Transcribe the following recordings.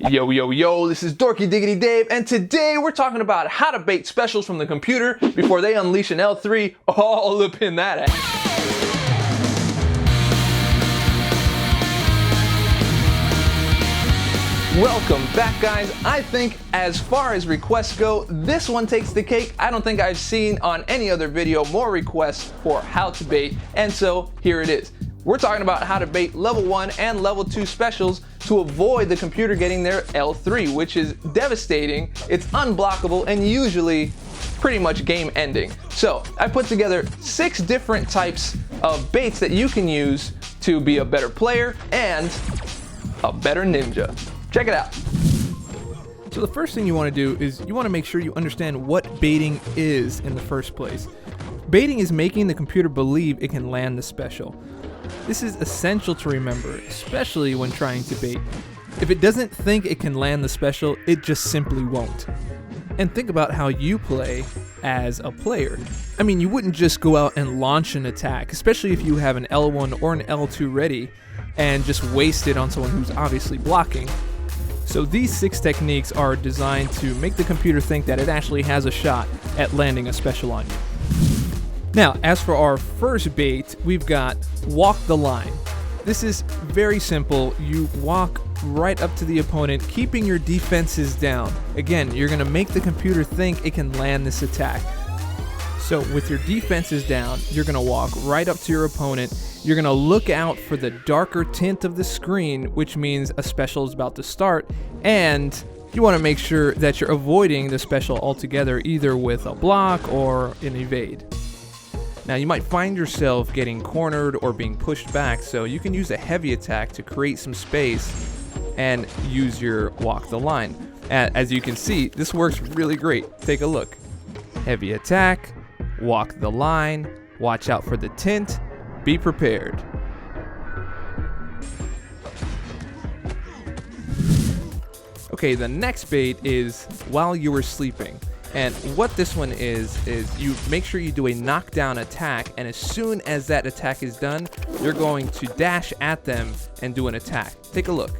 Yo, yo, yo, this is Dorky Diggity Dave, and today we're talking about how to bait specials from the computer before they unleash an L3 all up in that ass. Welcome back, guys. I think as far as requests go, this one takes the cake. I don't think I've seen on any other video more requests for how to bait, and so here it is. We're talking about how to bait level 1 and level 2 specials to avoid the computer getting their L3, which is devastating, it's unblockable, and usually pretty much game ending. So I put together 6 different types of baits that you can use to be a better player and a better ninja. Check it out. So the first thing you want to do is you want to make sure you understand what baiting is in the first place. Baiting is making the computer believe it can land the special. This is essential to remember, especially when trying to bait. If it doesn't think it can land the special, it just simply won't. And think about how you play as a player. I mean, you wouldn't just go out and launch an attack, especially if you have an L1 or an L2 ready, and just waste it on someone who's obviously blocking. So these 6 techniques are designed to make the computer think that it actually has a shot at landing a special on you. Now, as for our first bait, we've got walk the line. This is very simple. You walk right up to the opponent, keeping your defenses down. Again, you're going to make the computer think it can land this attack. So with your defenses down, you're going to walk right up to your opponent. You're going to look out for the darker tint of the screen, which means a special is about to start, and you want to make sure that you're avoiding the special altogether, either with a block or an evade. Now, you might find yourself getting cornered or being pushed back, so you can use a heavy attack to create some space and use your walk the line. As you can see, this works really great. Take a look. Heavy attack, walk the line, watch out for the tint, be prepared. Okay, the next bait is while you were sleeping. And what this one is you make sure you do a knockdown attack, and as soon as that attack is done, you're going to dash at them and do an attack. Take a look.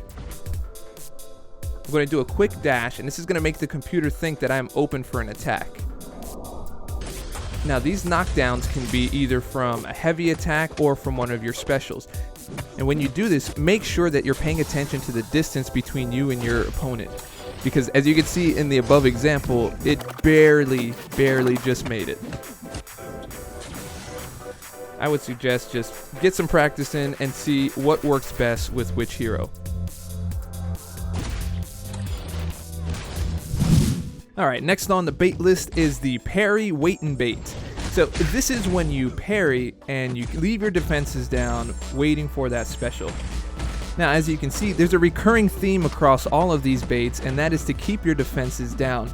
I'm going to do a quick dash, and this is going to make the computer think that I'm open for an attack. Now, these knockdowns can be either from a heavy attack or from one of your specials. And when you do this, make sure that you're paying attention to the distance between you and your opponent. Because as you can see in the above example, it barely just made it. I would suggest just get some practice in and see what works best with which hero. Alright, next on the bait list is the parry wait and bait. So this is when you parry and you leave your defenses down waiting for that special. Now, as you can see, there's a recurring theme across all of these baits, and that is to keep your defenses down.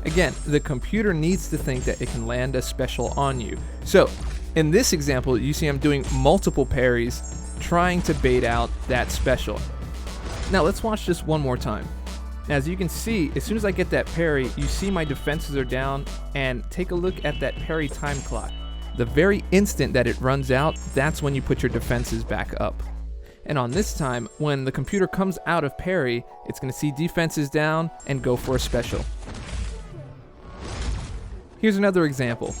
Again, the computer needs to think that it can land a special on you. So, in this example, you see I'm doing multiple parries, trying to bait out that special. Now, let's watch this one more time. As you can see, as soon as I get that parry, you see my defenses are down, and take a look at that parry time clock. The very instant that it runs out, that's when you put your defenses back up. And on this time, when the computer comes out of parry, it's going to see defenses down and go for a special. Here's another example.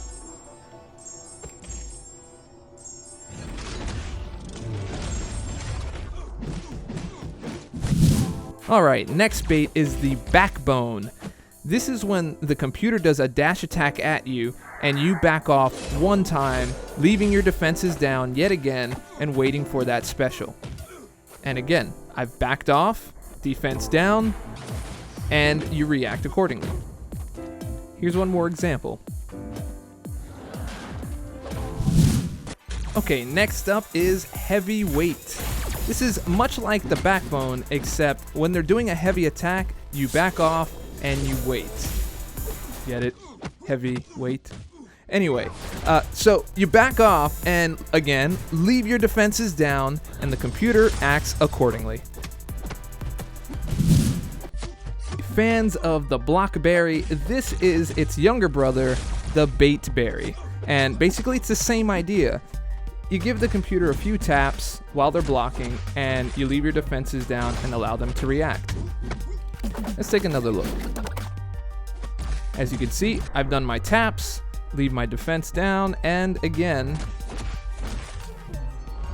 Alright, next bait is the backbone. This is when the computer does a dash attack at you, and you back off one time, leaving your defenses down yet again, and waiting for that special. And again, I've backed off, defense down, and you react accordingly. Here's one more example. Okay, next up is heavy weight. This is much like the backbone, except when they're doing a heavy attack, you back off and you wait. Get it? Heavy weight. Anyway, so you back off and, again, leave your defenses down, and the computer acts accordingly. Fans of the Blockberry, this is its younger brother, the Baitberry. And basically it's the same idea. You give the computer a few taps while they're blocking, and you leave your defenses down and allow them to react. Let's take another look. As you can see, I've done my taps, leave my defense down, and again,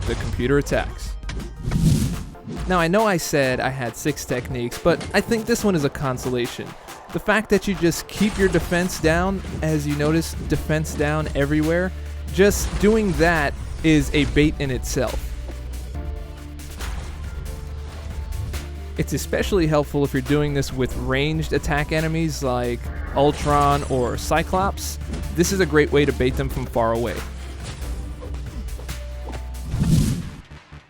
the computer attacks. Now I know I said I had 6 techniques, but I think this one is a consolation. The fact that you just keep your defense down, as you notice, defense down everywhere, just doing that is a bait in itself. It's especially helpful if you're doing this with ranged attack enemies like Ultron or Cyclops. This is a great way to bait them from far away.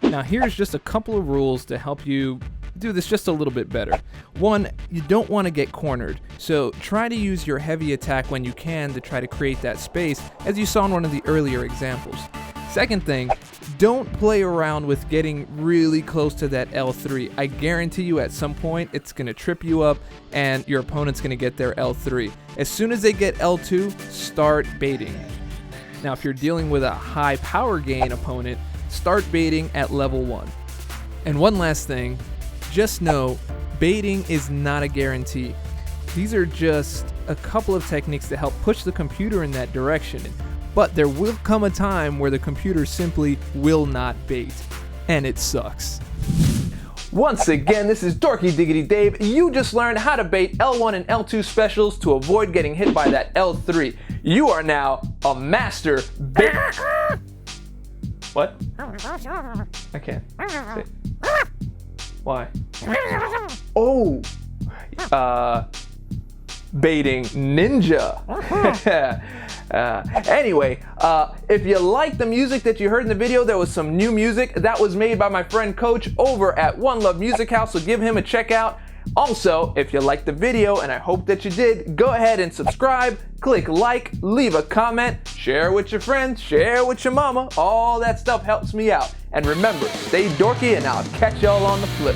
Now here's just a couple of rules to help you do this just a little bit better. One, you don't want to get cornered, so try to use your heavy attack when you can to try to create that space, as you saw in one of the earlier examples. Second thing, don't play around with getting really close to that L3. I guarantee you at some point it's going to trip you up and your opponent's going to get their L3. As soon as they get L2, start baiting. Now if you're dealing with a high power gain opponent, start baiting at level 1. And one last thing, just know baiting is not a guarantee. These are just a couple of techniques to help push the computer in that direction. But there will come a time where the computer simply will not bait, and it sucks. Once again, this is Dorky Diggity Dave. You just learned how to bait L1 and L2 specials to avoid getting hit by that L3. You are now a master bait. What? I can't. Say. Why? Oh! Baiting ninja. Anyway, if you like the music that you heard in the video, there was some new music that was made by my friend Coach over at One Love Music House, so give him a check out. Also, if you liked the video, and I hope that you did, go ahead and subscribe, click like, leave a comment, share with your friends, share with your mama. All that stuff helps me out. And remember, stay dorky, and I'll catch y'all on the flip.